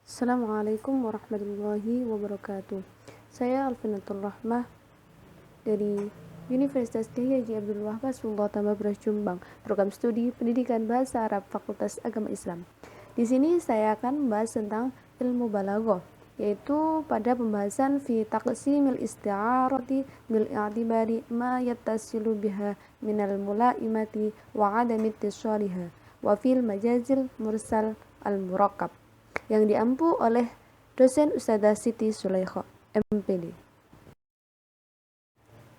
Assalamualaikum warahmatullahi wabarakatuh. Saya Alfinatul Rahmah dari Universitas Kiai Haji Abdul Wahab Sultan Tambabras Jombang, program studi Pendidikan Bahasa Arab Fakultas Agama Islam. Di sini saya akan membahas tentang ilmu balaghah, yaitu pada pembahasan fi taqsimil isti'arati bil i'tibari ma yattasilu biha minal mulaimati wa adami ittisaliha wa fil majazil mursal al-murakkab, yang diampu oleh dosen Ustadzah Siti Sulaikha, MPD.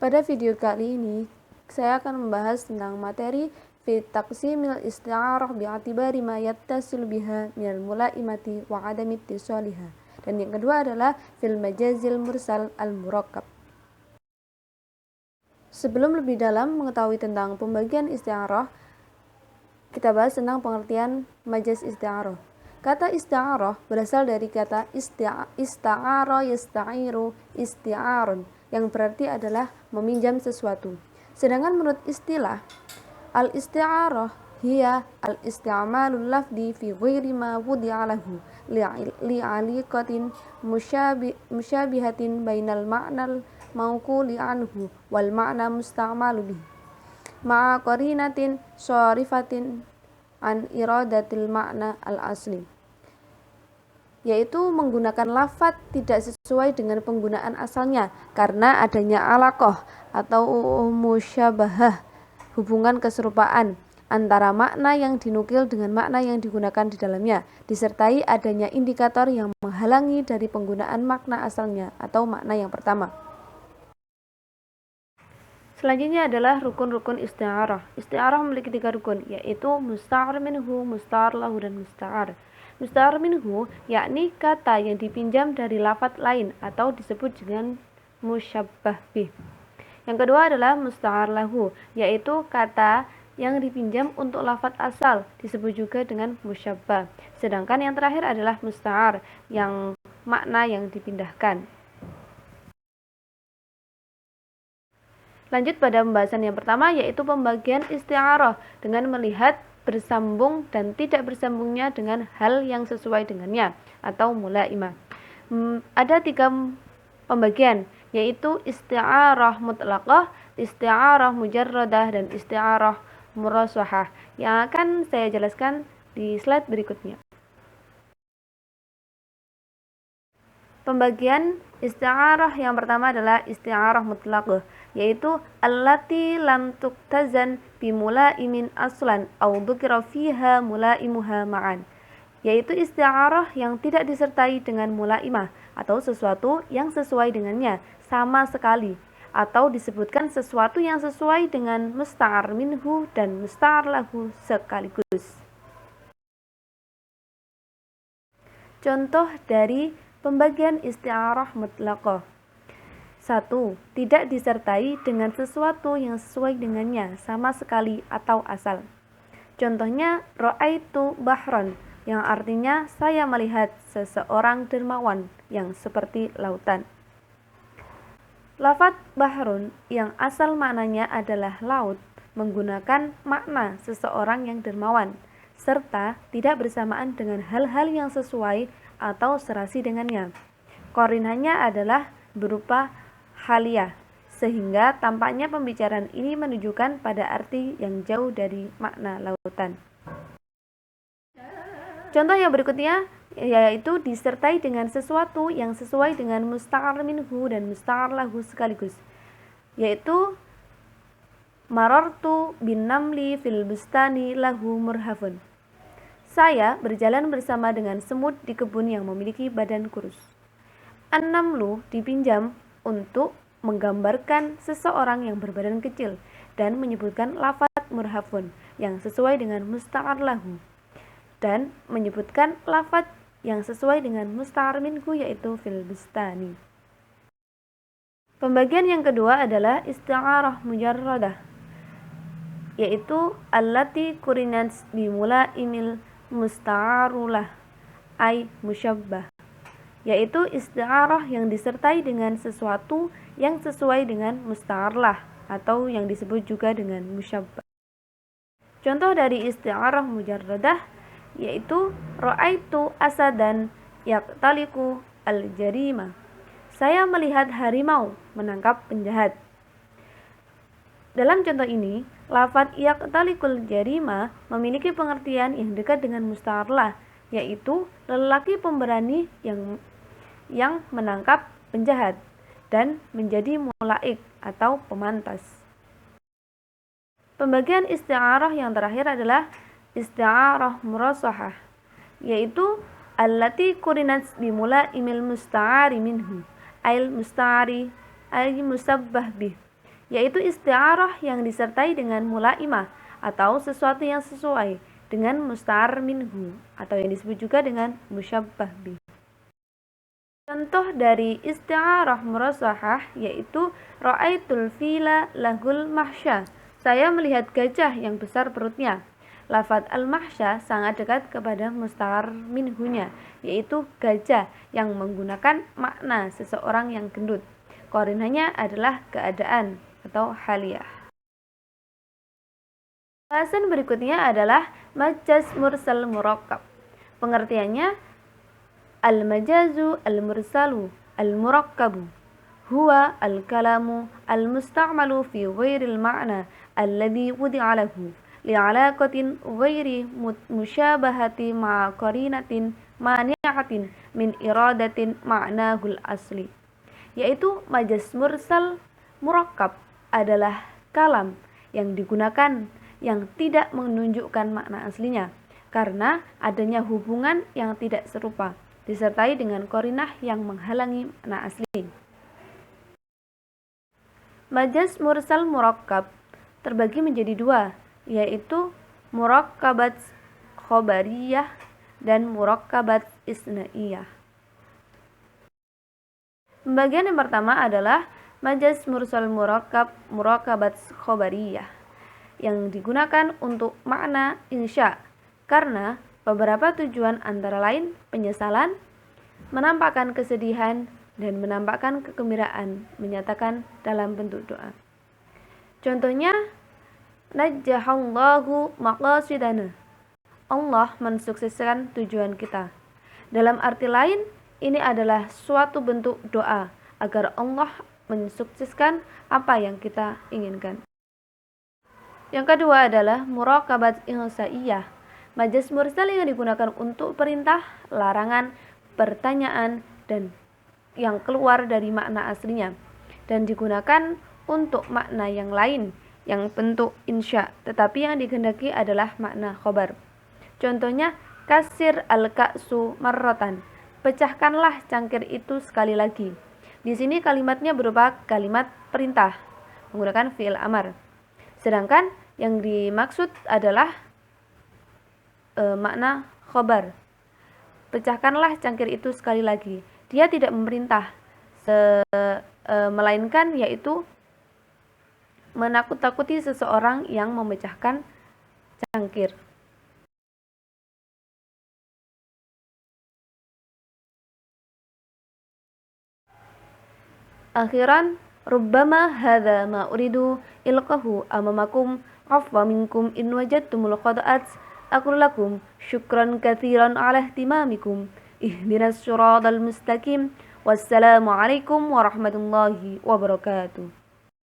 Pada video kali ini, saya akan membahas tentang materi fi taqsimil isti'arah bi'atibari ma yattasil biha minal mulaimati wa adami ittisaliha. Dan yang kedua adalah fil majazil mursal al-murakkab. Sebelum lebih dalam mengetahui tentang pembagian isti'arah, kita bahas tentang pengertian majaz isti'arah. Kata isti'arah berasal dari kata ista'ara yasta'iru isti'arun, yang berarti adalah meminjam sesuatu. Sedangkan menurut istilah, al-isti'arah hiya al-isti'malul lafdi fi ghairi ma wudi'a lahu li'aliqatin musyabihatin bainal ma'nal mauquli anhu wal ma'na musta'malu bihi ma'a qarinatin syarifatin an iradatil makna al-asli, yaitu menggunakan lafadz tidak sesuai dengan penggunaan asalnya karena adanya alaqah atau musyabahah, hubungan keserupaan antara makna yang dinukil dengan makna yang digunakan di dalamnya, disertai adanya indikator yang menghalangi dari penggunaan makna asalnya atau makna yang pertama. Selanjutnya adalah rukun-rukun isti'arah. Isti'arah memiliki 3 rukun, yaitu musta'ar minhu, musta'ar lahu, dan musta'ar. Musta'ar minhu yakni kata yang dipinjam dari lafadz lain atau disebut dengan musyabbah bih. Yang kedua adalah musta'ar lahu, yaitu kata yang dipinjam untuk lafadz asal, disebut juga dengan musyabbah. Sedangkan yang terakhir adalah musta'ar, yang makna yang dipindahkan. Lanjut pada pembahasan yang pertama, yaitu pembagian isti'arah dengan melihat bersambung dan tidak bersambungnya dengan hal yang sesuai dengannya atau mulaimah. Ada 3 pembagian, yaitu isti'arah mutlaqah, isti'arah mujarradah, dan isti'arah murasyahah, yang akan saya jelaskan di slide berikutnya. Pembagian isti'arah yang pertama adalah isti'arah mutlaqah, yaitu allati lam tuktazan bi mulaimin aslan aw dzukira fiha mulaimuha ma'an, yaitu isti'arah yang tidak disertai dengan mulaimah atau sesuatu yang sesuai dengannya sama sekali, atau disebutkan sesuatu yang sesuai dengan musta'ar minhu dan musta'ar lahu sekaligus. Contoh dari pembagian isti'arah mutlaqah: 1. Tidak disertai dengan sesuatu yang sesuai dengannya sama sekali atau asal. Contohnya, ra'aitu bahron, yang artinya saya melihat seseorang dermawan yang seperti lautan. Lafadz bahrun yang asal maknanya adalah laut menggunakan makna seseorang yang dermawan, serta tidak bersamaan dengan hal-hal yang sesuai atau serasi dengannya. Qarinannya adalah berupa haliyah, sehingga tampaknya pembicaraan ini menunjukkan pada arti yang jauh dari makna lautan. Contoh yang berikutnya yaitu disertai dengan sesuatu yang sesuai dengan musta'ar minhu dan musta'ar lahu sekaligus, yaitu marartu bin namli fil bustani lahu murhafun. Saya berjalan bersama dengan semut di kebun yang memiliki badan kurus. An-namlu dipinjam untuk menggambarkan seseorang yang berbadan kecil dan menyebutkan lafadz murhafun yang sesuai dengan musta'ar lahu dan menyebutkan lafadz yang sesuai dengan musta'ar minhu, yaitu fil bustani. Pembagian yang kedua adalah isti'arah mujarradah, yaitu allati kurinat bimula imil musta'arulah ay musyabbah, yaitu isti'arah yang disertai dengan sesuatu yang sesuai dengan musta'arlah atau yang disebut juga dengan musyabbah. Contoh dari isti'arah mujarradah yaitu ra'aitu asadan yaqtaliqu al-jarima. Saya melihat harimau menangkap penjahat. Dalam contoh ini, lafadz yaqtaliqul jarima memiliki pengertian yang dekat dengan musta'arlah, yaitu lelaki pemberani yang menangkap penjahat dan menjadi mulaik atau pemantas. Pembagian isti'arah yang terakhir adalah isti'arah murasahah, yaitu allati kurinat bimula'imil musta'ari minhu ail musta'ari ay musabbah bih, yaitu isti'arah yang disertai dengan mula'imah atau sesuatu yang sesuai dengan musta'ar minhu atau yang disebut juga dengan musyabbah bih. Contoh dari isti'arah murasahah yaitu ra'aitul fila lahul mahsya. Saya melihat gajah yang besar perutnya. Lafadz al-mahsya sangat dekat kepada musta'ar minhunya, yaitu gajah yang menggunakan makna seseorang yang gendut. Qarinahnya adalah keadaan atau haliyah. Bahasan berikutnya adalah majaz mursal murakkab. Pengertiannya, al-majazu al-mursalu al-murakkabu huwa al-kalamu al-musta'malu fi ghairil ma'na alladhi wudi'a lahu li'alaqatin ghairi musyabahati ma'a qarinatin mani'atin min iradatin ma'nahul asli. Yaitu majaz mursal murakkab adalah kalam yang digunakan yang tidak menunjukkan makna aslinya karena adanya hubungan yang tidak serupa disertai dengan qarinah yang menghalangi makna asli. Majaz mursal murakkab terbagi menjadi dua, yaitu murakkabat khobariyah dan murakkabat isnaiyah. Pembagian yang pertama adalah majaz mursal murakkabat khobariyah yang digunakan untuk makna insya karena beberapa tujuan antara lain penyesalan, menampakkan kesedihan, dan menampakkan kegembiraan menyatakan dalam bentuk doa. Contohnya, najjahallahu maqasidana. Allah mensukseskan tujuan kita. Dalam arti lain, ini adalah suatu bentuk doa agar Allah mensukseskan apa yang kita inginkan. Yang kedua adalah muraqabat ihsaiyah. Majaz mursal yang digunakan untuk perintah, larangan, pertanyaan, dan yang keluar dari makna aslinya dan digunakan untuk makna yang lain yang bentuk insya, tetapi yang dikehendaki adalah makna khobar. Contohnya, kasir al-ka'su marratan. Pecahkanlah cangkir itu sekali lagi. Di sini kalimatnya berupa kalimat perintah menggunakan fi'il amar. Sedangkan yang dimaksud adalah makna khobar. Pecahkanlah cangkir itu sekali lagi. Dia tidak memerintah, melainkan yaitu menakut-takuti seseorang yang memecahkan cangkir. Akhiran, rubbama hadza ma uridu ilqahu amamakum afwa minkum in wajadtumul qada'at aqul lakum syukran katsiran ala ihtimamikum ihdinas siratal mustaqim wassalamu alaikum warahmatullahi wabarakatuh.